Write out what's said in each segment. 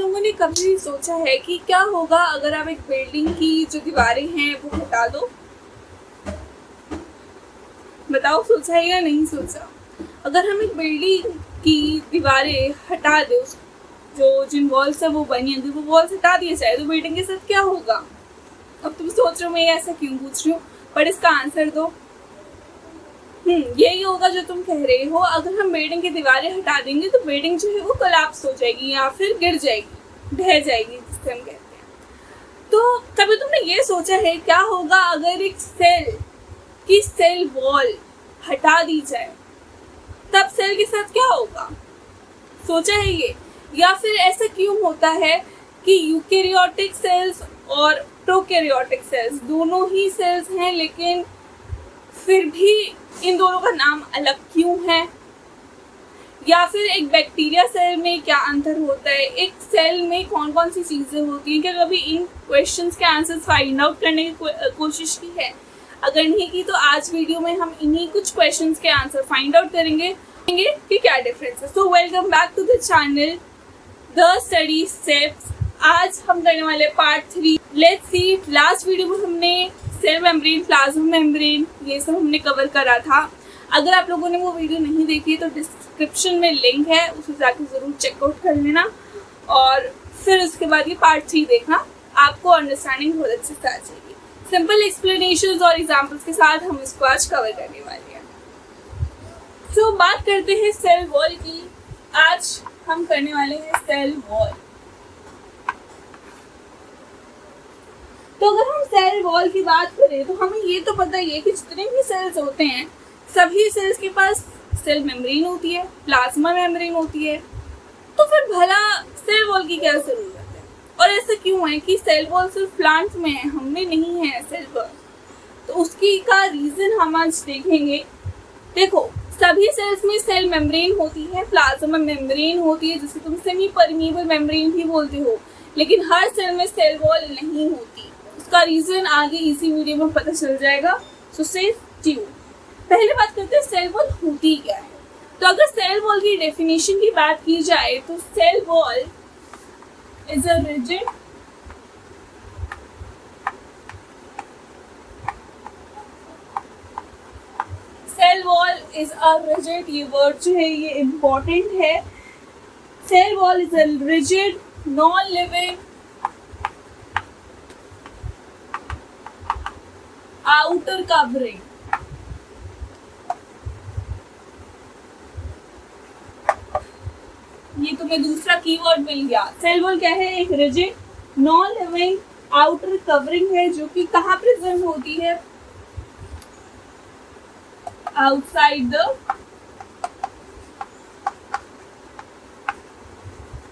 लोगों ने कभी सोचा है कि क्या होगा अगर आप एक बिल्डिंग की जो दीवारें हैं वो हटा दो? बताओ, सोचा है या नहीं सोचा? अगर हम एक बिल्डिंग की दीवारें हटा दें, जो जिन वॉल्स है वो बनी, अगर वो वॉल्स हटा दिए जाए तो बिल्डिंग के साथ क्या होगा? अब तुम सोच रहे हो मैं ऐसा क्यों पूछ रही हूँ, बट इसका आंसर दो। यही होगा जो तुम कह रहे हो। अगर हम बिल्डिंग की दीवारें हटा देंगे तो बिल्डिंग जो है वो कोलैप्स हो जाएगी या फिर गिर जाएगी, ढह जाएगी, जिससे हम कहते हैं। तो कभी तुमने ये सोचा है क्या होगा अगर एक सेल की सेल वॉल हटा दी जाए, तब सेल के साथ क्या होगा? सोचा है ये? या फिर ऐसा क्यों होता है कि यूकेरियोटिक सेल्स और प्रोकैरियोटिक सेल्स दोनों ही सेल्स हैं, लेकिन फिर भी इन दोनों का नाम अलग क्यों है? या फिर एक बैक्टीरिया सेल में क्या अंतर होता है? एक सेल में कौन कौन सी चीजें होती हैं? क्या कभी इन क्वेश्चंस के आंसर्स फाइंड आउट करने की कोशिश की है? अगर नहीं की तो आज वीडियो में हम इन्हीं कुछ क्वेश्चंस के आंसर फाइंड आउट करेंगे कि क्या डिफरेंस है। So welcome back to the channel the study steps. आज हम करने वाले part 3। Let's see, last video में हमने सेल मेम्ब्रेन, प्लाज्मा मेम्ब्रेन, ये सब हमने कवर करा था। अगर आप लोगों ने वो वीडियो नहीं देखी तो डिस्क्रिप्शन में लिंक है, उसे जाके ज़रूर चेकआउट कर लेना और फिर उसके बाद ये पार्ट 3 देखना, आपको अंडरस्टैंडिंग बहुत अच्छे से आ जाएगी। सिंपल एक्सप्लेनेशंस और एग्जांपल्स के साथ हम इसको आज कवर करने वाले हैं। तो बात करते हैं सेल वॉल की। आज हम करने वाले हैं सेल वॉल। तो अगर हम सेल वॉल की बात करें तो हमें ये तो पता ही है कि जितने भी सेल्स होते हैं सभी सेल्स के पास सेल मेम्ब्रेन होती है, प्लाज्मा मेम्ब्रेन होती है। तो फिर भला सेल वॉल की क्या जरूरत है? और ऐसा क्यों है कि सेल वॉल सिर्फ प्लांट्स में है, हमने नहीं है सेल वॉल? तो उसकी का रीजन हम आज देखेंगे। देखो, सभी सेल्स में सेल मेम्ब्रेन होती है, प्लाज्मा मेम्ब्रेन होती है, जिसे तुम सेमी परमिएबल मेम्ब्रेन भी बोलते हो, लेकिन हर सेल में सेल वॉल नहीं होती। उसका रीजन आगे इसी वीडियो में पता चल जाएगा, सो स्टे ट्यून्ड। पहले बात करते हैं सेल वॉल होती क्या है। तो अगर सेल वॉल की डेफिनेशन की बात की जाए तो cell wall is a rigid cell wall is a rigid, ये वर्ड जो है ये इम्पोर्टेंट है। Cell wall is a rigid non living outer covering. ये तुम्हें दूसरा कीवर्ड मिल गया। सेल वॉल क्या है? एक rigid non living outer covering है, जो कि कहाँ प्रेजेंट होती है? Outside the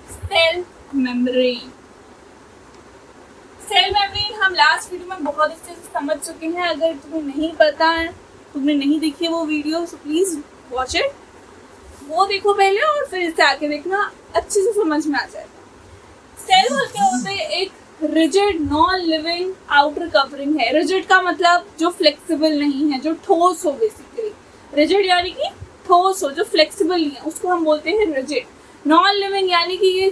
cell membrane. Cell membrane हम लास्ट वीडियो में बहुत अच्छे से समझ चुके हैं। अगर तुम्हें नहीं पता है, तुमने नहीं देखी है वो video, so please watch it, वो देखो पहले और फिर इसे आके देखना, अच्छे से समझ में आ जाएगा। सेल वॉल क्या होता है? एक rigid non living outer covering है। रिजिड का मतलब जो फ्लेक्सिबल नहीं है, जो ठोस हो। बेसिकली रिजिड यानी कि ठोस हो, जो फ्लेक्सिबल नहीं है, उसको हम बोलते हैं रिजिड। नॉन लिविंग यानी कि ये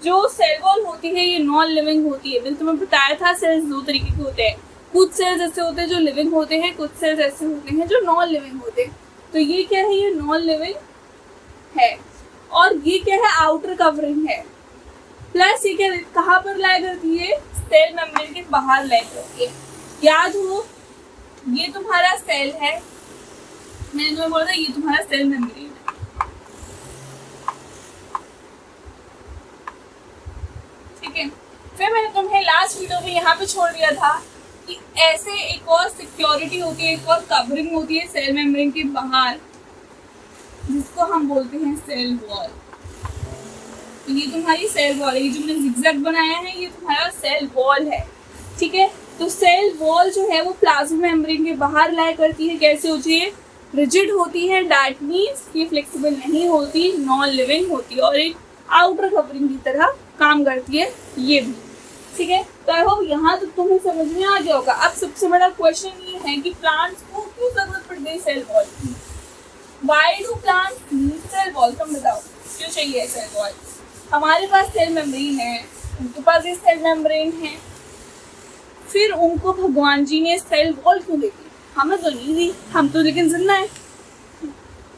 जो सेल वॉल होती है ये नॉन लिविंग होती है। मैंने तुम्हें बताया था सेल्स दो तरीके के होते हैं, कुछ सेल्स ऐसे होते हैं जो लिविंग होते हैं, कुछ सेल्स ऐसे होते हैं जो नॉन लिविंग होते हैं। तो ये क्या है? ये नॉन लिविंग है। और ये क्या है? आउटर कवरिंग है। प्लस ये क्या कहाँ पर लाया करती है? सेल मेम्ब्रेन के बाहर लाया करती है। याद हो, ये तुम्हारा सेल है, मैंने तुम्हें बोला था ये तुम्हारा सेल मेम्ब्रेन है। ठीक है, फिर मैंने तुम्हें लास्ट वीडियो में यहाँ पे छोड़ दिया था कि ऐसे एक और सिक्योरिटी होती है, एक और कवरिंग होती है सेल मेम्ब्रेन के बाहर, जिसको हम बोलते हैं सेल वॉल। तो ये तुम्हारी सेल वॉल है, ये जो मैंने जिगजैग बनाया है ये तुम्हारा सेल वॉल है। ठीक है, तो सेल वॉल जो है वो प्लाज्मा मेम्ब्रेन के बाहर लाया करती है। कैसे होती है? रिजिड होती है, दैट मीन्स ये फ्लेक्सिबल नहीं होती, नॉन लिविंग होती है, और एक आउटर कवरिंग की तरह काम करती है ये भी। ठीक है, तो आई होप यहाँ तो तुम्हें समझ में आ गया होगा। अब सबसे बड़ा क्वेश्चन ये है कि प्लांट्स को क्यों जरूरत पड़ गई सेल वॉल की? Why do plants need cell wall? तुम बताओ, क्यों चाहिए सेल वॉल? हमारे पास सेल मेम्ब्रेन है, उनके पास ये सेल मेम्ब्रेन है, फिर उनको भगवान जी ने सेल वॉल क्यों दे दी? हमें तो नहीं दी, हम तो लेकिन जिंदा है।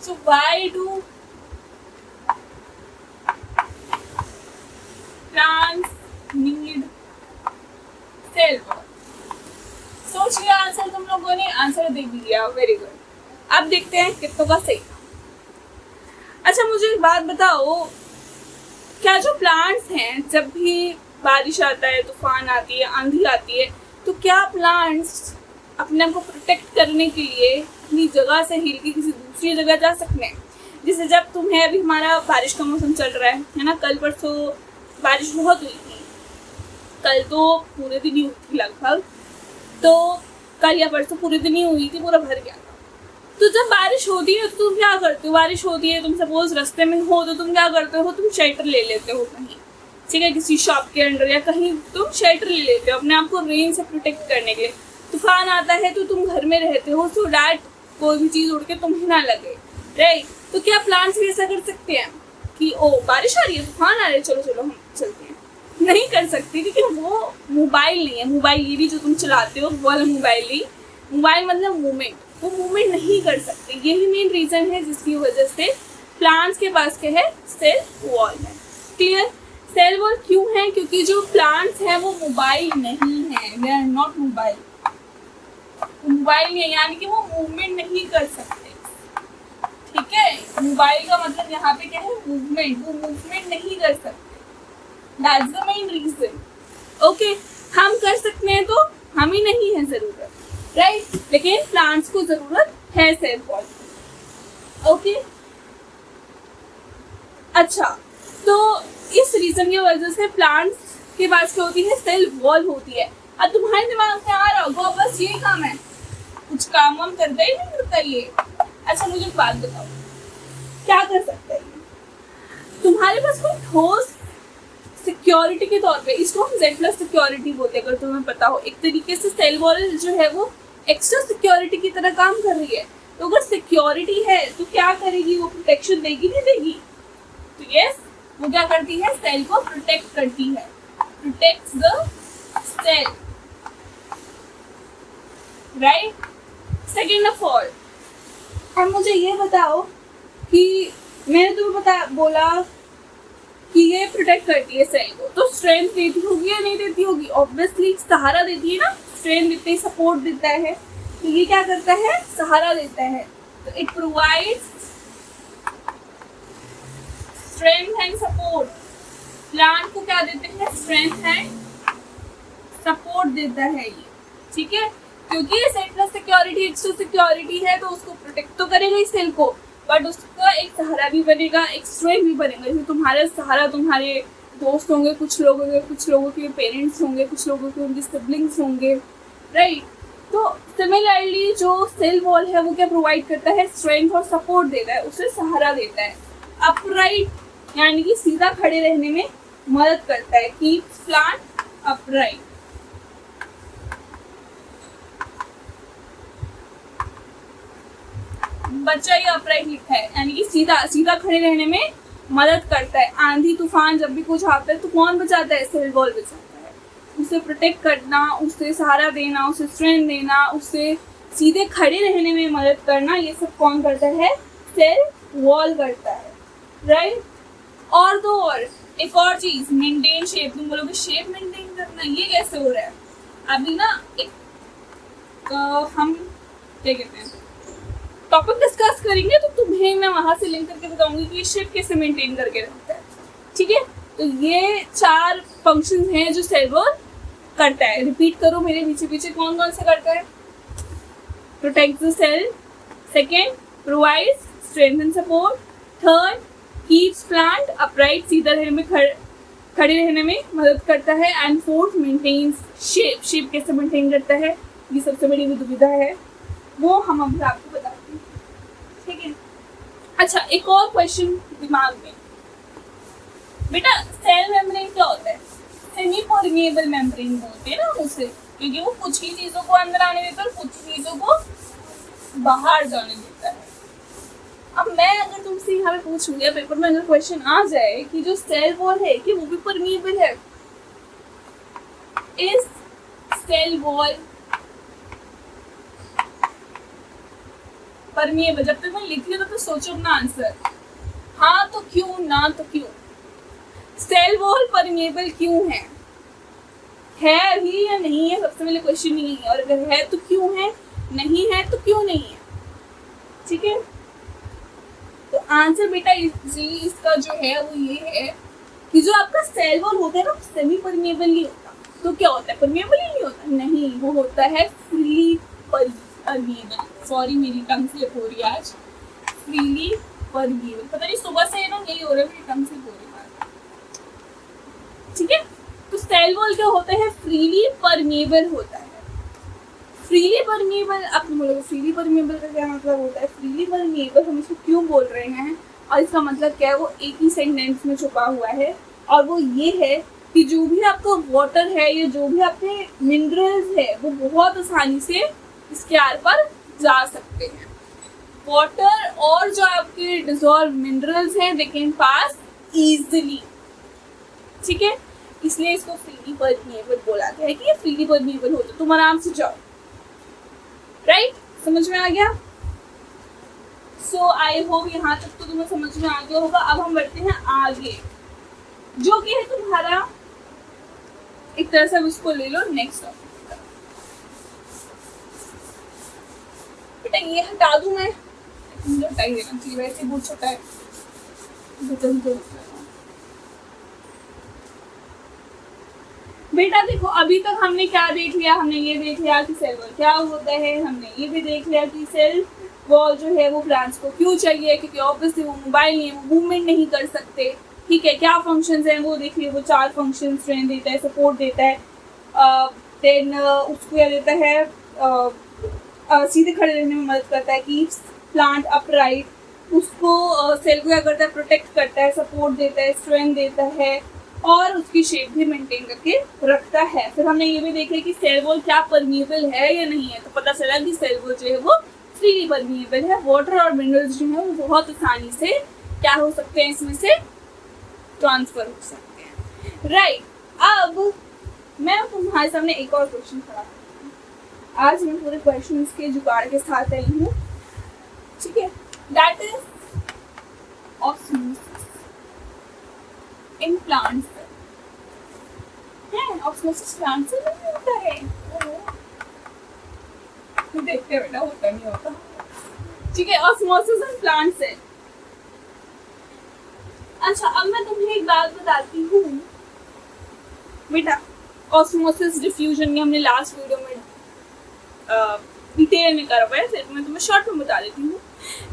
So why do plants need cell wall? सोच लिया आंसर तुम लोगों ने, आंसर दे दिया, वेरी गुड। अब देखते हैं कितनों का सही। अच्छा मुझे एक बात बताओ, क्या जो प्लांट्स हैं, जब भी बारिश आता है, तूफान आती है, आंधी आती है, तो क्या प्लांट्स अपने आप को प्रोटेक्ट करने के लिए अपनी जगह से हिल के किसी दूसरी जगह जा सकते हैं? जैसे जब तुम्हें, अभी हमारा बारिश का मौसम चल रहा है ना, कल परसों बारिश बहुत हुई थी, कल तो पूरे दिन ही हुई थी लगभग, तो कल या परसों पूरे दिन ही हुई थी, पूरा भर गया था। तो जब बारिश होती है तो तुम क्या करते हो? बारिश होती है, तुम सपोज रास्ते में हो तो तुम क्या करते हो? तुम शेल्टर ले लेते हो कहीं, ठीक है, किसी शॉप के अंडर या कहीं तुम शेल्टर ले लेते हो अपने आप को रेन से प्रोटेक्ट करने के लिए। तूफान आता है तो तुम घर में रहते हो, सो डैट कोई भी चीज़ उड़ के तुम्हें ना लगे, राइट? तो क्या प्लांट्स भी ऐसा कर सकते हैं कि ओ बारिश आ रही है, तूफान आ रहा है, चलो चलो हम चलते हैं? नहीं कर सकती, क्योंकि वो मोबाइल नहीं है। मोबाइल ये भी जो तुम चलाते हो वो वाला मोबाइल नहीं, मोबाइल मतलब मूवमेंट, वो मूवमेंट नहीं कर सकते। यही मेन रीज़न है जिसकी वजह से प्लांट्स के पास क्या है? सेल वॉल है। क्लियर? सेल वॉल क्यों है? क्योंकि जो प्लांट्स हैं वो मोबाइल नहीं है, they are not mobile. Mobile नहीं है, यानी कि वो मूवमेंट नहीं कर सकते, ठीक है? मोबाइल का मतलब यहाँ पे क्या है? मूवमेंट, वो मूवमेंट नहीं कर सकते, that's the main reason. Okay, हम कर सकते हैं तो हमें नहीं है ज़रूरत, राइट? लेकिन प्लांट्स को ज़रूरत है सेल वॉल की। ओके, अच्छा, तो इस रीजन की वजह से प्लांट्स के पास क्या होती है? सेल वॉल होती है। अब तुम्हारे दिमाग में आ रहा होगा बस ये काम है, कुछ काम वाम करता ही नहीं करता ये। अच्छा मुझे एक बात बताओ, क्या कर सकता है? तुम्हारे पास कोई ठोस सिक्योरिटी के तौर पे, इसको हम Z+ सिक्योरिटी बोलते हैं, अगर तुम्हें पता हो। एक तरीके से सेल वॉल जो है वो एक्स्ट्रा सिक्योरिटी की तरह काम कर रही है। तो अगर सिक्योरिटी है तो क्या करेगी? वो प्रोटेक्शन देगी, नहीं देगी? तो यस, वो क्या करती है? सेल को प्रोटेक्ट करती है, protects the cell, right? Second of all, अब मुझे ये बताओ कि मैंने तुम्हें बोला कि ये प्रोटेक्ट करती है सेल को, तो स्ट्रेंथ देती होगी या नहीं देती होगी? ऑब्वियसली सहारा देती है ना, स्ट्रेंथ देती है, सपोर्ट देता है। तो ये क्या करता है? सहारा देता है। तो it provides strength and support. Plant को क्या देते हैं? स्ट्रेंथ एंड सपोर्ट देता है ये, ठीक है? क्योंकि ये Z+ सिक्योरिटी, एक्स्ट्रा सिक्योरिटी है, तो उसको प्रोटेक्ट तो करेगा इस सेल को, बट उसका एक सहारा भी बनेगा, एक स्ट्रेंथ भी बनेगा। जैसे तुम्हारा सहारा तुम्हारे दोस्त होंगे, कुछ लोग होंगे, कुछ लोगों के पेरेंट्स होंगे, कुछ लोगों के उनके सिबलिंग्स होंगे, राइट? तो सिमिलरली जो सेल वॉल है वो क्या प्रोवाइड करता है? स्ट्रेंथ और सपोर्ट देता है, उसे सहारा देता है। अपराइट यानी कि सीधा खड़े रहने में मदद करता है, कीप्स प्लांट अपराइट। बच्चा ये अपराइट लिखा है, यानी कि सीधा सीधा खड़े रहने में मदद करता है। आंधी तूफान जब भी कुछ आता है तो कौन बचाता है? सेल वॉल बचाता है। उसे प्रोटेक्ट करना, उसे सहारा देना, उसे स्ट्रेंथ देना, उसे सीधे खड़े रहने में मदद करना, ये सब कौन करता है? सेल वॉल करता है, राइट? और तो और एक और चीज, मेंटेन शेप। तुम बोलोगे शेप मेंटेन करना, ये कैसे हो रहा है? अभी ना एक हम क्या कहते हैं टॉपिक डिस्कस करेंगे, तो तुम्हें मैं वहां से लिंक करके बताऊंगी कि ये शेप कैसे मेंटेन करके रखता है, ठीक है? तो ये 4 फंक्शंस हैं जो सेल वॉल करता है। रिपीट करो मेरे पीछे पीछे, कौन कौन से करता है? Protect the cell, second provides strength and support, third keeps plant upright, सीधा रहने में खड़े रहने में मदद करता है, and fourth maintains shape. Shape कैसे मेंटेन करता है, ये सबसे बड़ी दुविधा है, वो हम अभी आपको बताते हैं, ठीक है? अच्छा, एक और क्वेश्चन दिमाग में, बेटा सेल मेम्ब्रेन क्या होता है? सेमी परमिएबल मेम्ब्रेन बोलते हैं ना उसे, क्योंकि वो कुछ ही चीजों को अंदर आने देता है और कुछ चीजों को बाहर जाने देता है, अब मैं अगर तुमसे यहाँ पे पूछूं या पेपर में अगर क्वेश्चन आ जाए कि जो सेल वॉल है कि वो भी परमीएबल है, इज सेल वॉल परमीएबल, जब तक मैं लिख रही हूँ तो सोचो अपना आंसर, हाँ तो क्यों, ना तो क्यों। सेल वॉल परमीएबल क्यों है भी या नहीं है, सबसे पहले क्वेश्चन ही है, और अगर है तो क्यों है, नहीं है तो क्यों नहीं है। ठीक है, तो आंसर बेटा इजीली इसका जो है वो ये है कि जो आपका सेल वॉल होता है ना, सेमी परमीएबल नहीं होता। तो क्या होता है, परमीएबल ही नहीं होता, नहीं, वो होता है फ्रीली परमीएबल। सॉरी मेरी टंग स्लिप हो रही है आज, फ्रीली परमीएबल, पता नहीं सुबह से ना यही हो रहा है, मेरी टंग स्लिप हो रही है। ठीक है, तो सेल वॉल क्या होता है, फ्रीली परमीएबल होता है। फ्रीली परमीएबल, आप बोलोगे फ्रीली परमीएबल का क्या मतलब होता है, फ्रीली परमीएबल हम इसको क्यों बोल रहे हैं और इसका मतलब क्या है, वो एक ही सेंटेंस में छुपा हुआ है, और वो ये है कि जो भी आपका वाटर है या जो भी आपके मिनरल्स है वो बहुत आसानी से इसके आर पर जा सकते हैं। वाटर और जो आपके डिसॉल्व मिनरल्स हैं दे कैन पास इजीली। ठीक है, इसलिए इसको फ्रीली परमीएबल बोला गया है कि ये फ्रीली परमीएबल होता है, तुम आराम से जाओ। राइट, समझ में आ गया। सो आई होप यहाँ तक तो तुम्हें समझ में आ गया होगा। अब हम बढ़ते हैं आगे, जो कि है तुम्हारा एक तरह से अब इसको ले लो नेक्स्ट टॉपिक। बेटा ये हटा दूं मैं, मुझे हटा ही देना चाहिए, वैसे बहुत छोटा है। बेटा देखो अभी तक हमने क्या देख लिया, हमने ये देख लिया कि सेल वॉल क्या होता है, हमने ये भी देख लिया कि सेल वॉल जो है वो प्लांट्स को क्यों चाहिए, क्योंकि ऑब्वियसली वो मोबाइल नहीं है, वो मूवमेंट नहीं कर सकते। ठीक है, क्या फंक्शंस हैं वो देख लिया, वो 4 फंक्शंस स्ट्रेंथ देता है, सपोर्ट देता है, देन उसको क्या देता है, सीधे खड़े रहने में मदद करता है कि प्लांट अपराइट, उसको सेल को क्या करता है, प्रोटेक्ट करता है, सपोर्ट देता है, स्ट्रेंथ देता है, और उसकी शेप भी मेंटेन करके रखता है। फिर हमने ये भी देखा कि सेल वॉल क्या परमीएबल है या नहीं है, तो पता चला कि सेल वॉल जो है वो फ्रीली परमीएबल है। वाटर और मिनरल्स जो है वो बहुत आसानी से क्या हो सकते हैं, इसमें से ट्रांसफर हो सकते हैं। राइट, अब मैं तुम्हारे सामने एक और क्वेश्चन खड़ा करती हूँ। आज मैं पूरे क्वेश्चंस के जुगाड़ के साथ आई हूँ। ठीक है, that is osmosis in plants है। ऑस्मोसिस प्लांट से नहीं होता है, देखते हैं बेटा, होता नहीं होता। ठीक है, ऑस्मोसिस इन प्लांट से। अच्छा, अब मैं तुम्हें एक बात बताती हूँ बेटा, ऑस्मोसिस डिफ्यूजन की हमने लास्ट वीडियो में डिटेल में करा हुआ है, सिर्फ मैं तुम्हें शॉर्ट में बता देती हूँ।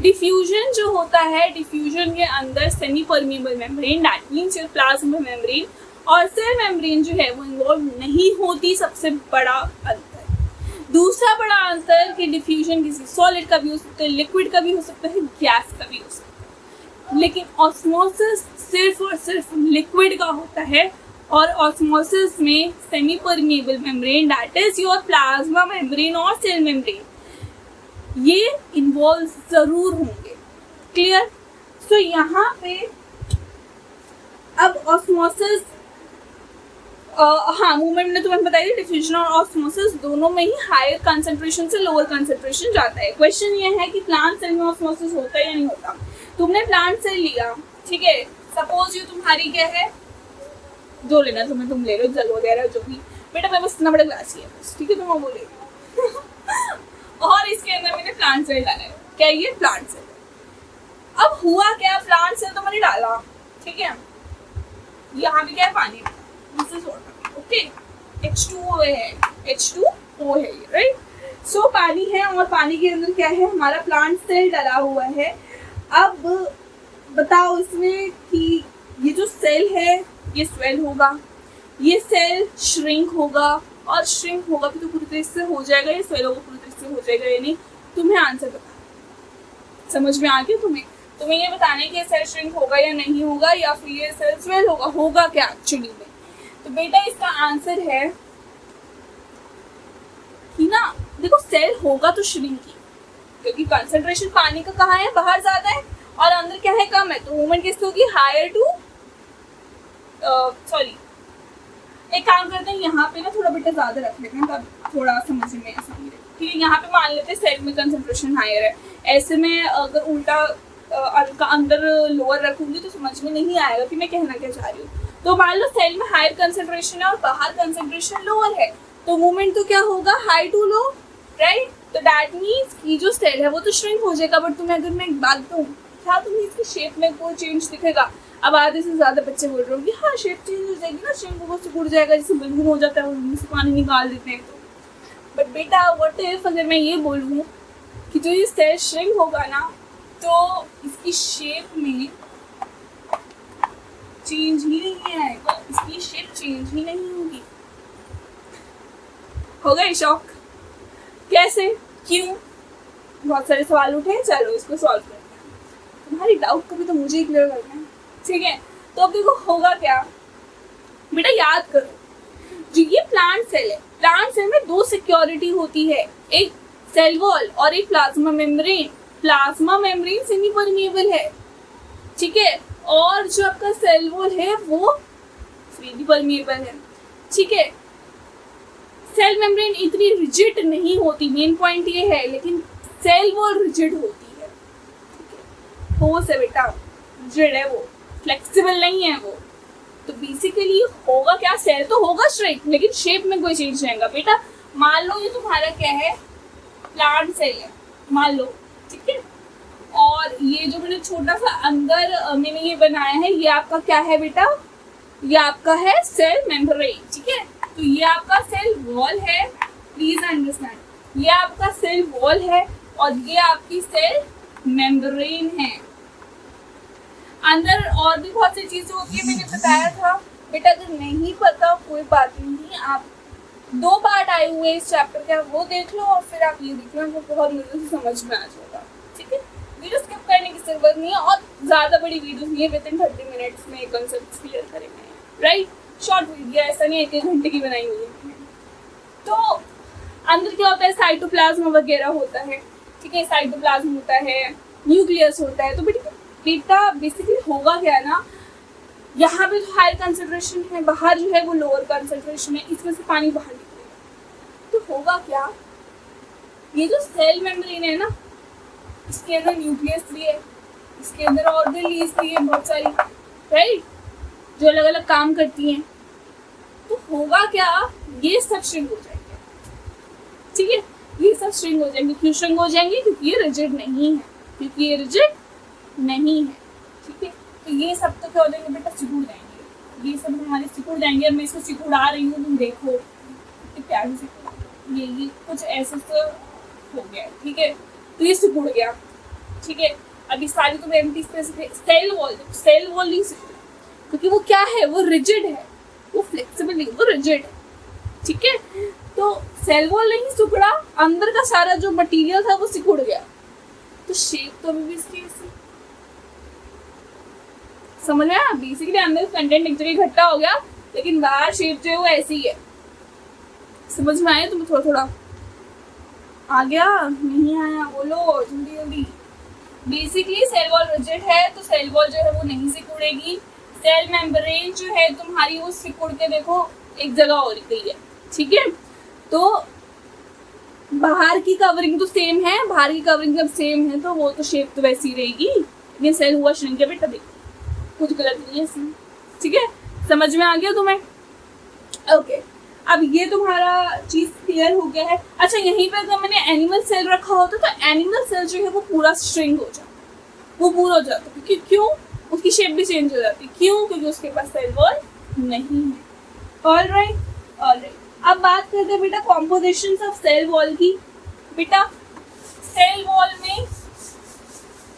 डिफ्यूजन जो होता है, डिफ्यूजन के अंदर semi permeable membrane, that means your plasma membrane और सेल मेम्ब्रेन जो है वो इन्वॉल्व नहीं होती, सबसे बड़ा अंतर। दूसरा बड़ा अंतर कि डिफ्यूजन किसी सॉलिड का भी हो सकता है, लिक्विड का भी हो सकता है, गैस का भी हो सकता है, लेकिन ऑस्मोसिस सिर्फ और सिर्फ लिक्विड का होता है। और ऑस्मोसिस में semi permeable membrane, that is your plasma membrane और सेल मेम्ब्रेन, ये इन्वॉल्व जरूर होंगे। क्लियर? सो यहाँ पे अब ऑस्मोसिस, हाँ, मूवमेंट ने तुम्हें बताई थी, डिफ्यूजन और ऑस्मोसिस दोनों में ही हायर कंसंट्रेशन से लोअर कंसंट्रेशन जाता है। क्वेश्चन ये है कि प्लांट सेल में ऑस्मोसिस होता है या नहीं होता। तुमने प्लांट सेल लिया, ठीक है, सपोज ये तुम्हारी क्या है, जो लेना तुम्हें तुम ले लो, जल वगैरह जो भी, बेटा मैं बस इतना बड़ा ग्लास ही है बस, ठीक है, तो मैं वो ले और इसके अंदर मैंने प्लांट सेल डाला है। क्या ये प्लांट सेल? अब हुआ क्या, प्लांट सेल तो मैंने डाला, ठीक है, यहाँ पे क्या है, पानी, ओके, H2O है, H2O है ये, राइट। सो पानी है और पानी के अंदर क्या है, हमारा प्लांट सेल डाला हुआ है। अब बताओ इसमें कि ये जो सेल है ये स्वेल होगा, ये सेल श्रिंक होगा, और श्रिंक होगा भी तो पूरी तरह से हो जाएगा, ये स्वेल होगा पूरी तरह से हो जाएगा या नहीं। तुम्हें आंसर बताना, समझ में आ गया तुम्हें ये बताना है कि ये सेल श्रिंक होगा या नहीं होगा, या फिर ये सेल स्वेल होगा, होगा क्या एक्चुअली में। तो बेटा इसका आंसर है कि ना, देखो सेल होगा तो श्रिंक ही, क्योंकि कंसंट्रेशन पानी का कहाँ है, बाहर ज्यादा है और अंदर क्या है, कम है, तो मूवमेंट किसकी होगी, हायर टू, सॉरी एक काम करते हैं यहाँ पे ना थोड़ा बेटा ज्यादा रख लेते हैं, तब थोड़ा समझ में आसानी रहे। ठीक है, यहाँ पे मान लेते हैं सेल में कंसंट्रेशन हायर है, ऐसे में अगर उल्टा अंदर लोअर रखूंगी तो समझ में नहीं आएगा कि मैं कहना क्या चाह रही हूँ। तो मान लो सेल में हायर कंसंट्रेशन है और बाहर कंसंट्रेशन लोअर है, तो मूवमेंट तो क्या होगा, हाई टू लो, राइट। तो दैट मीन्स कि जो सेल है वो तो श्रिंक हो जाएगा। बट तुम्हें अगर मैं एक बात दूँ, क्या तुम्हें इसकी शेप में कोई चेंज दिखेगा? अब आधे से ज्यादा बच्चे बोल रहे हो कि हाँ शेप चेंज हो जाएगी ना, श्रिंक होगा, सिकुड़ जाएगा, जैसे बलून हो जाता है उनमें से पानी निकाल देते हैं। तो बट बेटा व्हाट इफ अगर मैं ये बोलूँ कि जो ये सेल श्रिंक होगा ना, तो इसकी शेप में चेंज ही नहीं आएगा, इसकी शेप चेंज ही नहीं होगी। हो गए शॉक? कैसे, क्यों? बहुत सारे सवाल उठे, चलो इसको सॉल्व करते हैं। तुम्हारी डाउट को भी तो मुझे ही क्लियर करना है, ठीक है। तो अब देखो होगा क्या बेटा, याद करो, जो ये प्लांट सेल है, प्लांट सेल में दो सिक्योरिटी होती है, एक सेल वॉल और एक plasma membrane. Plasma membrane semi permeable है, ठीक है, और जो आपका सेल वॉल है वो फ्रीली परमिएबल है, ठीक है। सेल मेम्ब्रेन इतनी रिजिड नहीं होती, मेन पॉइंट ये है, लेकिन सेल वॉल रिजिड होती है, ठोस है बेटा, रिजिड है वो, फ्लेक्सिबल नहीं है वो। तो बेसिकली होगा क्या, सेल तो होगा श्रिंक, लेकिन शेप में कोई चेंज नहीं आएगा। बेटा मान लो ये तुम्हारा क्या है, प्लांट सेल है, मान लो, ठीक है, और ये जो मैंने छोटा सा अंदर मैंने ये बनाया है, ये आपका क्या है बेटा, ये आपका है सेल मेम्ब्रेन, ठीक है। तो ये आपका सेल वॉल है, प्लीज अंडरस्टैंड, ये आपका सेल वॉल है और ये आपकी सेल मेम्ब्रेन है। अंदर और भी बहुत सी चीजें होती है, मैंने बताया था बेटा, अगर नहीं पता कोई बात नहीं, आप 2 पार्ट आए हुए इस चैप्टर के, आप वो देख लो और फिर आप ये देख लो, आपको बहुत मजे से समझ में आ जाएगा, ठीक है। वीडियो स्किप करने की जरूरत नहीं है और ज्यादा बड़ी वीडियो नहीं है, विदिन 30 मिनट्स में कॉन्सेप्ट क्लियर करेंगे, राइट। शॉर्ट वीडियो, ऐसा नहीं 1 घंटे की बनाई हुई है। तो अंदर क्या होता है, साइटोप्लाज्म वगैरह होता है, ठीक है, साइटोप्लाज्म होता है, न्यूक्लियस होता है। तो बेटा बेसिकली होगा क्या ना, यहाँ पे तो हायर कंसंट्रेशन है, बाहर जो है वो लोअर कंसंट्रेशन है, इसमें से पानी बाहर निकलेगा। तो होगा क्या, ये जो सेल मेम्ब्रेन है ना, इसके अंदर न्यूक्लियस भी है, इसके अंदर ऑर्गेनलीज भी है बहुत सारी, राइट, जो अलग अलग काम करती हैं। तो होगा क्या, ये सब श्रिंक हो जाएंगे, ठीक है, ये सब श्रिंक हो जाएंगे। क्यों श्रिंक हो जाएंगे, क्योंकि ये रिजिड नहीं है, क्योंकि ये रिजिड नहीं है, ठीक है। तो ये सब तो क्या हो जाएंगे बेटा, सिकुड़ जाएंगे, ये सब हमारे सिकुड़ जाएंगे। मैं इसको सिकुड़ा रही हूँ, तुम देखो कितनी प्यारी सिकुड़, ये कुछ ऐसे तो हो गया, ठीक है। तो ये सिकुड़ गया, ठीक है। अभी सारी तो एम्प्टी स्पेस है, सेल वॉल नहीं सिकुड़, क्योंकि वो क्या है, वो रिजिड है, वो फ्लेक्सिबल नहीं, वो रिजिड है, ठीक है। तो सेल वॉल नहीं सिकुड़ा, अंदर का सारा जो मटेरियल था वो सिकुड़ गया, तो शेप तो अभी भी इसकी ऐसी, समझ में आया। बेसिकली अंदर कंटेंट एक जगह इकट्ठा हो गया, लेकिन बाहर शेप जो है वो ऐसी है, समझ में आया तुम्हें? थोड़ा थोड़ा आ गया, नहीं आया बोलो जल्दी जल्दी। बेसिकली सेल वॉल रिजिड है, तो सेल वॉल जो है वो नहीं सिकुड़ेगी। सेल मेम्ब्रेन जो है तुम्हारी वो सिकुड़ के देखो एक जगह हो गई है, ठीक है। तो बाहर की कवरिंग तो सेम है, बाहर की कवरिंग जब सेम है तो वो तो शेप तो वैसी रहेगी, लेकिन सेल हुआ श्रिंक है बेटा, देखो कुछ गलत नहीं है इसमें, ठीक है। समझ में आ गया तुम्हें? ओके, अब ये तुम्हारा चीज क्लियर हो गया है। अच्छा, यहीं पे अगर मैंने एनिमल सेल रखा होता तो एनिमल सेल जो है वो पूरा श्रिंक हो जाता, वो पूरा हो जाता, क्योंकि क्यों, उसकी शेप भी चेंज हो जाती, क्यों, क्योंकि उसके पास सेल वॉल नहीं है। ऑलराइट, अब बात करते हैं बेटा कॉम्पोजिशन ऑफ सेल वॉल की। बेटा सेल वॉल में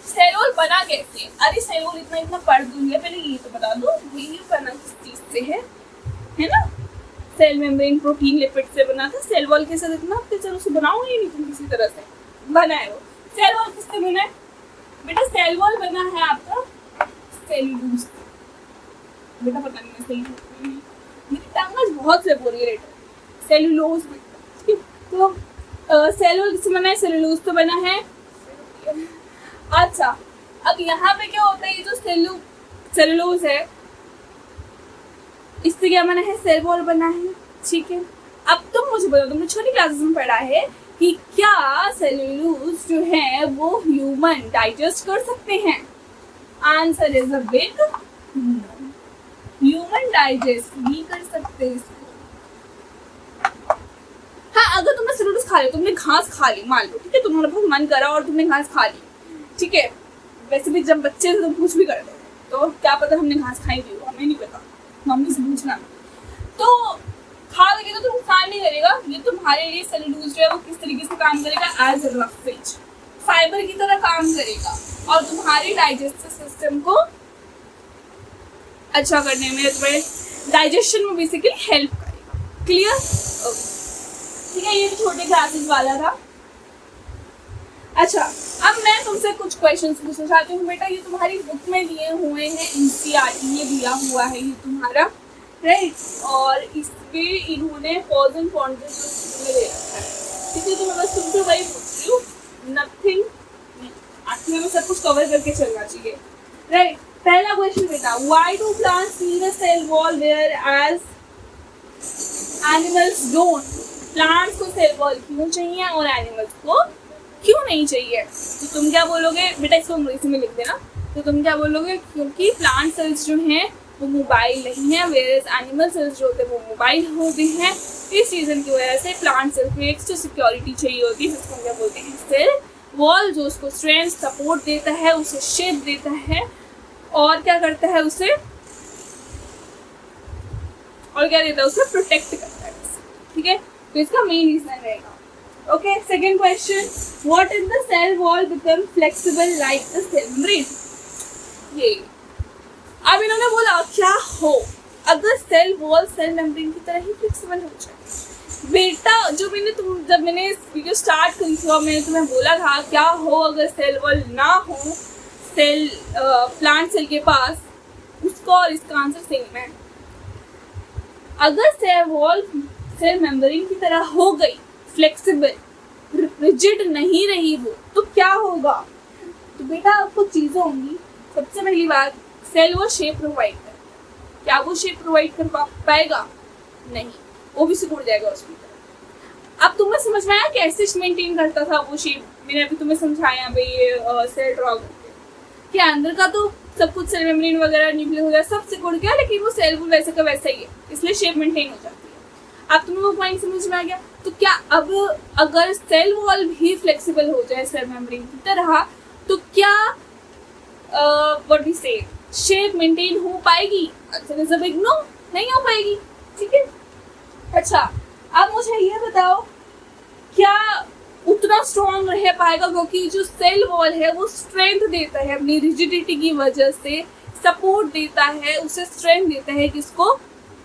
सेल वॉल बना कैसे? अरे सेल वॉल इतना पढ़ दूंगी, पहले ये तो बता दो ये बना किस चीज से है ना। सेल मेम्ब्रेन प्रोटीन लिपिड से बना था, सेल वॉल कैसे दिखना, तो चलो उसे बनाओगे नहीं तुम किसी तरह से, बनाए वो। सेल वॉल किससे बना है बेटा? सेल वॉल बना है आपका सेल्यूलोज, बेटा पता नहीं सही मेरी टंग आज बहुत से बोल रही है, सेल्यूलोज। तो सेल वॉल किससे बना है? सेल्यूलोज तो बना है, है। अच्छा, अब यहाँ पे क्या होता है, ये जो सेलुलोज है इससे क्या बना है, सेल वॉल बना है। ठीक है, अब तुम मुझे बताओ, तुमने छोटी क्लासेस में पढ़ा है कि क्या सेलुलोज जो है वो ह्यूमन डाइजेस्ट कर सकते हैं? Answer is a big no, human digest नहीं कर सकते इसको। हाँ, अगर तुमने सेलुलोज खा लिया, तुमने घास खा ली मान लो, ठीक है, तुम्हारा बहुत मन करा और तुमने घास खा ली, ठीक है, वैसे भी जब बच्चे थे तुम कुछ भी करते थे, तो क्या पता हमने घास खाई थी, हमें नहीं पता, मम्मी से पूछना। तो खा लगे तो नुकसान नहीं करेगा, ये तुम्हारे लिए सेलुलोज जो है वो किस तरीके से काम करेगा, एज रफेज फाइबर की तरह काम करेगा और तुम्हारे डाइजेस्टिव सिस्टम को अच्छा करने में, तुम्हारे डाइजेशन में बेसिकली हेल्प करेगा। क्लियर? ओके, ठीक है, ये छोटे क्लासेस वाला था। अच्छा, अब मैं तुमसे कुछ क्वेश्चंस पूछना चाहती हूँ बेटा, ये तुम्हारी बुक में दिए हुए हैं, एनसीईआरटी में दिया हुआ है ये तुम्हारा, राइट, और इस पे इन्होंने पॉज एंड कॉन्ट्रेस्ट दे रखा है, ठीक है, तो मैं बस तुमसे वही पूछ रही हूँ, नथिंग, आखिर में सब कुछ कवर करके चलना चाहिए, राइट। पहला क्वेश्चन बेटा, why do plants need a cell wall whereas animals don't? Plants को सेल वॉल क्यों चाहिए और एनिमल्स को क्यों नहीं चाहिए? तो तुम क्या बोलोगे बेटा, इसको अंग्रेजी में लिख देना, तो तुम क्या बोलोगे, क्योंकि प्लांट सेल्स जो हैं वो मोबाइल नहीं है, वेयरएज एनिमल सेल्स जो होते हैं वो मोबाइल होते हैं। इस रीजन की वजह से प्लांट सेल को एक्स्ट्रा सिक्योरिटी चाहिए होती है, जिसको क्या बोलते हैं, सेल वॉल, जो उसको स्ट्रेंथ सपोर्ट देता है, उसे शेप देता है और क्या करता है, उसे और क्या देता है, उसे प्रोटेक्ट करता है, ठीक है, तो इसका मेन रीजन रहेगा। Okay, second question. What if the cell wall becomes flexible like the cell membrane? ये अब इन्होंने बोला क्या हो अगर सेल वॉल सेल मेम्ब्रेन की तरह ही फ्लेक्सिबल हो जाए। बेटा, जब मैंने इस वीडियो स्टार्ट करी थी और मैंने तुम्हें बोला था क्या हो अगर सेल वॉल ना हो सेल प्लांट सेल के पास, उसका और इसका आंसर सेम है। अगर सेल वॉल सेल मेम्ब्रेन की तरह हो गई, फ्लेक्सिबल, रिजिड नहीं रही वो, तो क्या होगा? तो बेटा कुछ चीजें होंगी। सबसे पहली बात, सेल वो शेप प्रोवाइड कर, क्या वो शेप प्रोवाइड कर पाएगा? नहीं, वो भी सिकुड़ जाएगा उसकी तरह। अब तुम्हें समझ में आया कैसे मेंटेन करता था वो शेप? मैंने अभी तुम्हें समझाया भाई, ये सेल ड्रॉ करके कि अंदर का तो सब कुछ सेल मेम्ब्रेन वगैरह न्यूक्लियस वगैरह सब सिकुड़ गया, लेकिन वो सेल वो वैसे का वैसा ही है, इसलिए शेप मेंटेन हो जाती है। अब तुम्हें वो पॉइंट समझ में आ गया? तो क्या अब अगर सेल वॉल भी फ्लेक्सिबल हो जाए सेल मेम्ब्रेन की तरह, तो क्या what we say shape maintain हो पाएगी? Answer is a big no, नहीं हो पाएगी, ठीक है। अच्छा, अब मुझे ये बताओ क्या उतना स्ट्रॉन्ग रह पाएगा? क्योंकि जो सेल वॉल है वो स्ट्रेंथ देता है अपनी रिजिडिटी की वजह से, सपोर्ट देता है, उसे स्ट्रेंथ देता है किसको?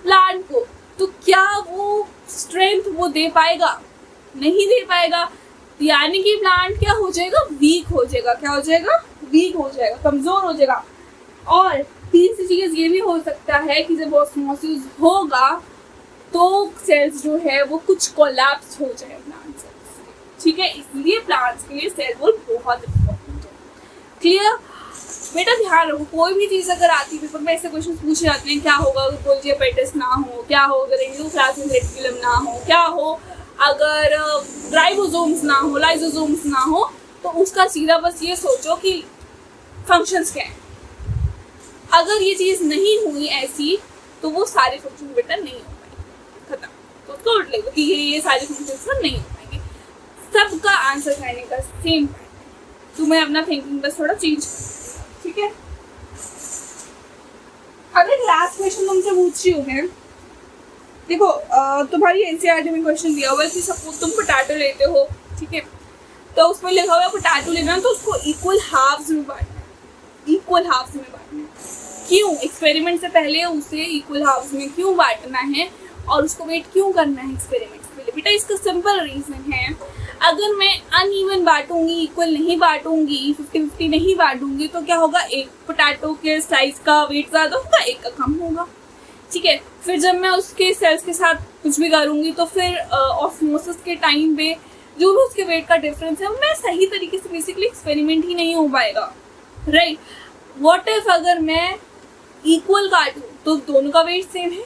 प्लांट को। तो क्या वो स्ट्रेंथ वो दे पाएगा? नहीं दे पाएगा, यानी कि प्लांट क्या हो जाएगा? वीक हो जाएगा। क्या हो जाएगा? वीक हो जाएगा, कमजोर हो जाएगा। और तीसरी चीज ये भी हो सकता है कि जब ऑस्मोसिस होगा तो सेल्स जो है वो कुछ कोलैप्स हो जाए प्लांट सेल्स, ठीक है। इसलिए प्लांट्स के लिए सेल वॉल बहुत इंपॉर्टेंट है। क्लियर? बेटा ध्यान रखो, कोई भी चीज़ अगर आती है पेपर में, ऐसे क्वेश्चन पूछे जाते हैं, क्या होगा अगर गोल्जी एपेटाइटिस ना हो, क्या हो अगर एंडोप्लाज्मिक रेटिकुलम ना हो, क्या हो अगर राइबोसोम्स ना हो, लाइसोसोम्स ना हो, तो उसका सीधा बस ये सोचो कि फंक्शंस क्या हैं। अगर ये चीज़ नहीं हुई ऐसी तो वो सारे फंक्शन बेटा नहीं हो पाएंगे, खत्म। तो उसको उल्ट लेगा कि ये सारे फंक्शंस नहीं हो पाएंगे। सबका आंसर करने का सेम है, तुम्हें अपना थिंकिंग बस थोड़ा चेंज करना, ठीक है। अब एक लास्ट क्वेश्चन तुमसे पूछ रही हूँ मैं। देखो तुम्हारी एनसीईआरटी में क्वेश्चन दिया हुआ है कि सपोज तुम पोटैटो लेते हो, ठीक है, तो उसमें लिखा हुआ है पोटैटो लेना है तो उसको इक्वल हाफ्स में बांटना है, इक्वल हाफ्स में बांटना है। क्यों? एक्सपेरिमेंट से पहले उसे इक्वल हाफ्स में क्यों बांटना है और उसको वेट क्यों करना है एक्सपेरिमेंट से पहले? बेटा इसका सिंपल रीजन है, अगर मैं अनइवन बांटूंगी, इक्वल नहीं बांटूंगी, 50-50 नहीं बांटूंगी, तो क्या होगा? एक पोटैटो के स्लाइस का वेट ज़्यादा होगा, एक का कम होगा, ठीक है। फिर जब मैं उसके सेल्स के साथ कुछ भी करूंगी तो फिर ऑस्मोसिस के टाइम पे जो भी उसके वेट का डिफरेंस है मैं सही तरीके से बेसिकली एक्सपेरिमेंट ही नहीं हो पाएगा, राइट। व्हाट इफ अगर मैं इक्वल काटूं तो दोनों का वेट सेम है,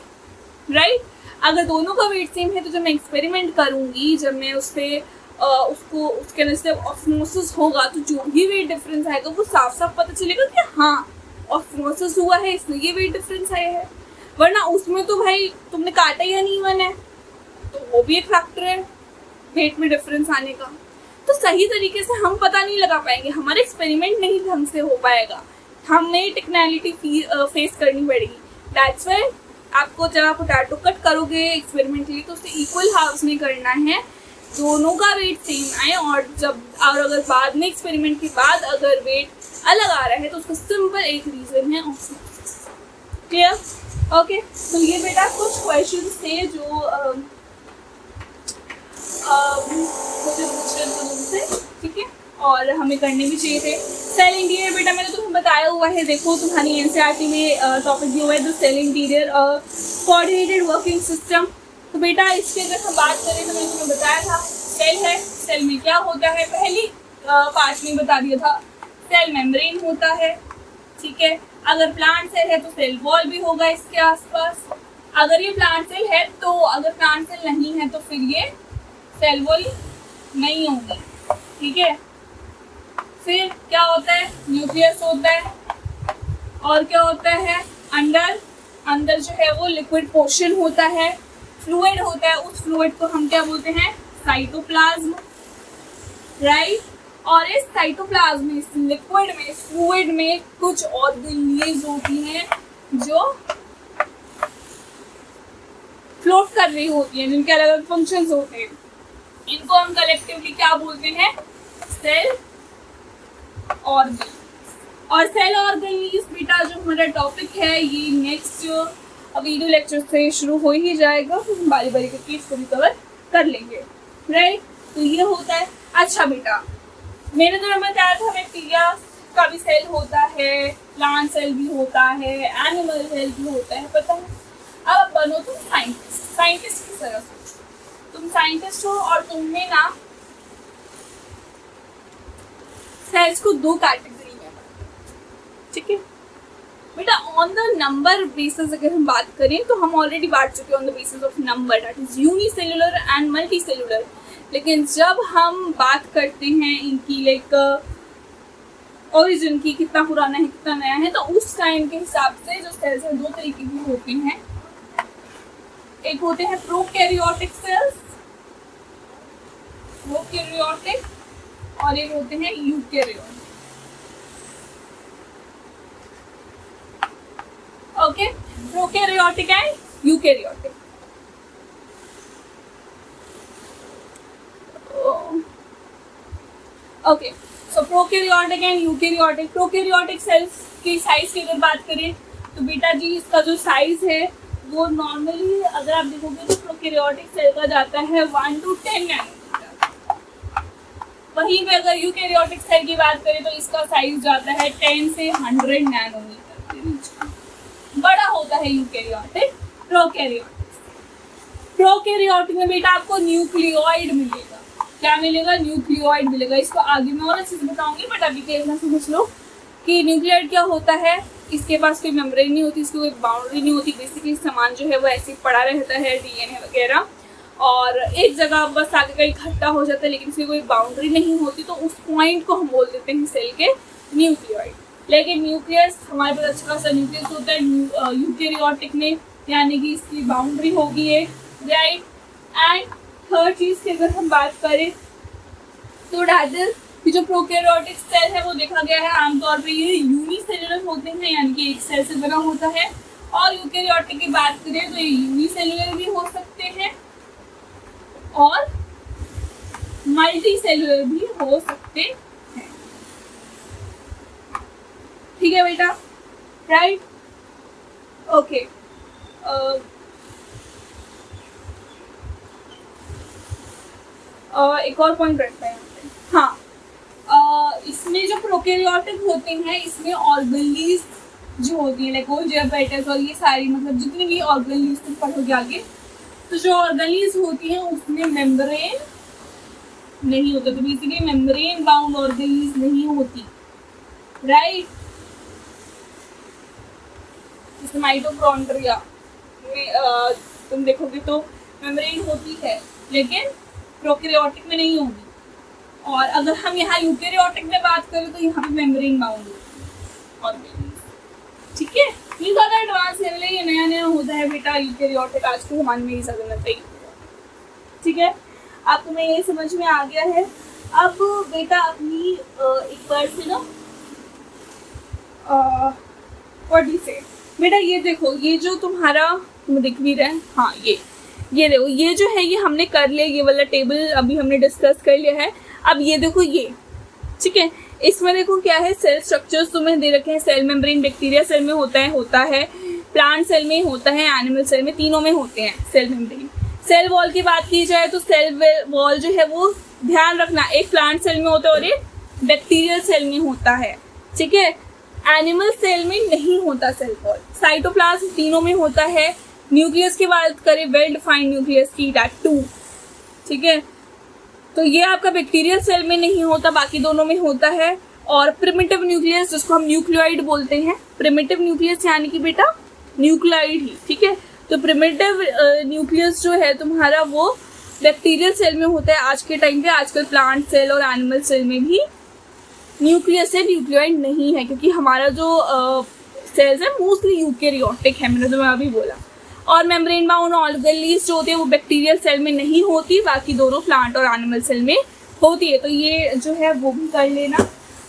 राइट। अगर दोनों का वेट सेम है तो जब मैं एक्सपेरिमेंट करूंगी, जब मैं उससे उसको उसके अंदर से ऑस्मोसिस होगा तो जो भी वेट डिफरेंस आएगा वो साफ साफ पता चलेगा कि हाँ ऑस्मोसिस हुआ है इसलिए ये वेट डिफरेंस आया है। वरना उसमें तो भाई तुमने काटा या नहीं मन है, तो वो भी एक फैक्टर है वेट में डिफरेंस आने का। तो सही तरीके से हम पता नहीं लगा पाएंगे, हमारे एक्सपेरिमेंट नहीं ढंग से हो पाएगा, हमें टेक्निकलिटी फेस करनी पड़ेगी। दैट्स व्हाई आपको जब आप पोटैटो कट करोगे एक्सपेरिमेंटली तो उसे इक्वल हाफ्स में करना है, दोनों का वेट सेम आए। और अगर बाद में एक्सपेरिमेंट के बाद अगर वेट अलग आ रहा है तो उसका सिंपल एक रीजन है ऑस्मोसिस। क्लियर? ओके, तो ये बेटा कुछ क्वेश्चंस थे जो मुझे पूछे तुमसे, ठीक है, और हमें करने भी चाहिए थे। सेल इंटीरियर बेटा मैंने तुम्हें बताया हुआ है, देखो तुम्हारी एनसीईआरटी में टॉपिक दिया हुआ है the cell interior coordinated working system. तो बेटा इसके अगर हम बात करें तो मैंने तुम्हें बताया था सेल है, सेल में क्या होता है पहली पार्ट में बता दिया था, सेल मेम्ब्रेन होता है, ठीक है। अगर प्लांट सेल है तो सेल वॉल भी होगा इसके आसपास। अगर ये प्लांट सेल है तो, अगर प्लांट सेल नहीं है तो फिर ये सेल वॉल नहीं होगी, ठीक है। फिर क्या होता है, न्यूक्लियस होता है, और क्या होता है अंदर जो है वो लिक्विड पोर्शन होता है, फ्लूइड होता है, उस फ्लूइड को हम क्या बोलते हैं, साइटोप्लाज्म, राइट। और इस साइटोप्लाज्म, इस लिक्विड में, इस फ्लूइड में कुछ ऑर्गेनेल्स होती हैं जो फ्लोट कर रही होती हैं, जिनके अलग अलग फंक्शंस होते हैं। इनको हम कलेक्टिवली क्या बोलते हैं, सेल ऑर्गेनेल्स। और सेल ऑर्गेनेल्स बेटा जो हमारा टॉपिक है ये नेक्स्ट वीडियो लेक्चर से शुरू हो ही जाएगा, फिर हम बारी बारी करके इसको भी कवर कर लेंगे, राइट। तो ये होता है। अच्छा बेटा मैंने तो बताया था बैक्टीरिया का भी सेल होता है, प्लांट सेल भी होता है, एनिमल सेल भी होता है, पता है। अब बनो तुम साइंटिस्ट, साइंटिस्ट की तरह सोचो, तुम साइंटिस्ट हो और तुमने ना सेल्स को दो कैटेगरी में बांटा, ठीक है बेटा। ऑन द नंबर बेसिस अगर हम बात करें तो हम ऑलरेडी बांट चुके हैं on the basis of number, that is unicellular and multi cellular. लेकिन जब हम बात करते हैं इनकी लाइक ओरिजिन की, कितना पुराना है कितना नया है, तो उस टाइम के हिसाब से जो सेल्स हैं दो तरीके के होते हैं। एक होते हैं प्रोकैरियोटिक सेल्स, प्रोकैरियोटिक, और एक होते हैं eukaryotic. Okay, prokaryotic and eukaryotic. Okay, so prokaryotic and eukaryotic. Prokaryotic cells की साइज की अगर बात करें तो बेटा जी इसका जो साइज है वो नॉर्मली अगर आप देखोगे तो प्रोकैरियोटिक सेल का जाता है 1 to 10 नैनोमीटर। वहीं पे अगर यूकैरियोटिक सेल की बात करें तो इसका साइज जाता है 10 से 100 नैनोमीटर के बीच। बड़ा होता है यूकैरियोटिक प्रोकैरियोटिक। प्रोकैरियोटिक में बेटा आपको न्यूक्लियोइड मिलेगा। क्या मिलेगा, न्यूक्लियोइड मिलेगा। इसको आगे मैं और अच्छे से बताऊंगी, बट अभी के इतना समझ लो कि न्यूक्लियोइड क्या होता है। इसके पास कोई मेम्ब्रेन नहीं होती, इसकी कोई बाउंड्री नहीं होती, बेसिकली सामान जो है वो ऐसे ही पड़ा रहता है, डीएनए वगैरह, और एक जगह बस आगे का इकट्ठा हो जाता है, लेकिन इसकी कोई बाउंड्री नहीं होती। तो उस पॉइंट को हम बोल देते हैं सेल के न्यूक्लियोइड। लेकिन न्यूक्लियस हमारे पास अच्छा खासा न्यूक्लियस होता है यूकैरियोटिक में, यानी कि इसकी बाउंड्री होगी एक, राइट। एंड थर्ड चीज़ की अगर हम बात करें तो डैट कि जो प्रोकैरियोटिक सेल है वो देखा गया है आमतौर पे ये यूनिसेल्युलर होते हैं, यानी कि एक सेल से बना होता है। और यूकैरियोटिक की बात करें तो ये यूनिसेल्युलर भी हो सकते हैं और मल्टी सेल्युलर भी हो सकते हैं, ठीक है बेटा, राइट। ओके, एक और पॉइंट रखते हैं हाँ, इसमें जो प्रोकैरियोटिक होते हैं इसमें ऑर्गेनेल्स जो होती है लाइक गोल्गी एपेटाइट्स और ये सारी मतलब जितनी भी ऑर्गेनेल्स तुम पढ़ोगे आगे, तो जो ऑर्गेनेल्स होती हैं उसमें मेम्ब्रेन नहीं होता, तो बेसिकली मेम्ब्रेन बाउंड ऑर्गेन्स नहीं होती, राइट। जैसे माइटोकॉन्ड्रिया में तुम देखोगे तो मेम्ब्रेन होती है, लेकिन प्रोकैरियोटिक में नहीं होगी। और अगर हम यहाँ यूकैरियोटिक में बात करें तो यहाँ पे मेम्ब्रेन बाउंड होगी, ठीक है। ये ज़्यादा एडवांस लेवल है, ये नया नया होता है बेटा यूकैरियोटिक, आज के ज़माने में ही समझना चाहिए, ठीक है। आपको मैं ये समझ में आ गया है। अब बेटा अपनी एक बार से ना से बेटा ये देखो, ये जो तुम्हारा दिख भी रहा है, हाँ ये देखो, ये जो है ये हमने कर लिया, ये वाला टेबल अभी हमने डिस्कस कर लिया है। अब ये देखो ये, ठीक है, इसमें देखो क्या है, सेल स्ट्रक्चर्स तुम्हें दे रखे हैं। सेल मेम्ब्रेन बैक्टीरिया सेल में होता है, प्लांट सेल में होता है, एनिमल सेल में, तीनों में होते हैं सेल मेम्ब्रेन। सेल वॉल की बात की जाए तो सेल वॉल जो है वो ध्यान रखना एक प्लांट सेल में होता है और एक बैक्टीरियल सेल में होता है, ठीक है। एनिमल सेल में नहीं होता सेल वॉल। साइटोप्लाज्म तीनों में होता है। न्यूक्लियस की बात करें, वेल डिफाइंड न्यूक्लियस की, दैट टू, ठीक है। तो ये आपका बैक्टीरियल सेल में नहीं होता, बाकी दोनों में होता है। और प्रिमिटिव न्यूक्लियस, जिसको हम न्यूक्लियोइड बोलते हैं, प्रिमिटिव न्यूक्लियस यानी कि बेटा न्यूक्लियोइड ही, ठीक है। तो प्रिमिटिव न्यूक्लियस जो है तुम्हारा वो बैक्टीरियल सेल में होता है आज के टाइम पे। आजकल प्लांट सेल और एनिमल सेल में भी न्यूक्लियस है, न्यूक्लियोइड नहीं है, क्योंकि हमारा जो सेल्स है मोस्टली यूकैरियोटिक है, मैंने तुम्हें अभी बोला। और मेम्ब्रेन बाउंड ऑर्गेन्स जो होती है वो बैक्टीरियल सेल में नहीं होती, बाकी दोनों प्लांट और एनिमल सेल में होती है। तो ये जो है वो भी कर लेना।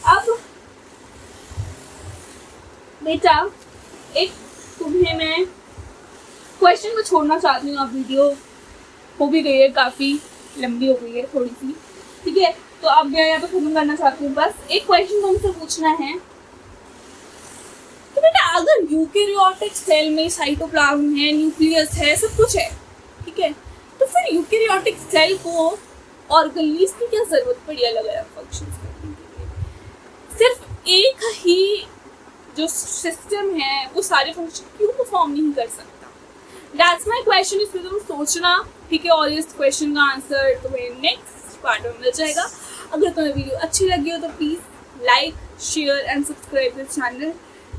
अब बेटा एक तुम्हें मैं क्वेश्चन को छोड़ना चाहती हूँ, अब वीडियो हो भी गई है, काफ़ी लंबी हो गई है थोड़ी सी, ठीक है। तो अब मैं यहाँ पे खत्म करना चाहती हूँ। बस एक क्वेश्चन तुमसे पूछना है कि बेटा अगर यूकैरियोटिक सेल में साइटोप्लाज्म है, न्यूक्लियस है, सब कुछ है, ठीक है, तो फिर यूकैरियोटिक सेल को ऑर्गेन्स की क्या जरूरत पड़ी अलग अलग फंक्शंस करने के लिए? सिर्फ एक ही जो सिस्टम है वो सारे फंक्शन क्यों परफॉर्म नहीं कर सकता? That's my question. इसमें तुम सोचना, ठीक है। और इस क्वेश्चन का आंसर तुम्हें नेक्स्ट पार्ट में मिल जाएगा। अगर तुम्हें वीडियो अच्छी लगी हो तो please like, share and subscribe this channel,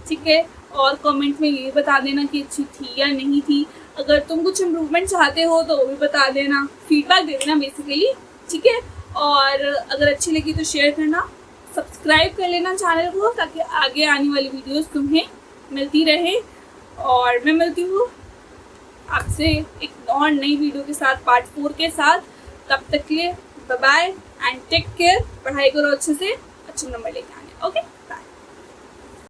ठीक है। और कमेंट में ये बता देना कि अच्छी थी या नहीं थी। अगर तुम कुछ इम्प्रूवमेंट चाहते हो तो वो भी बता देना, फीडबैक दे देना बेसिकली, ठीक है। और अगर अच्छी लगी तो शेयर करना, सब्सक्राइब कर लेना चैनल को, ताकि आगे आने वाली वीडियोस तुम्हें मिलती रहे। और मैं मिलती हूँ आपसे एक और नई वीडियो के साथ, पार्ट 4 के साथ। तब तक के लिए bye bye and take care. पढ़ाई करो अच्छे से, अच्छे नंबर लेके आने, ओके।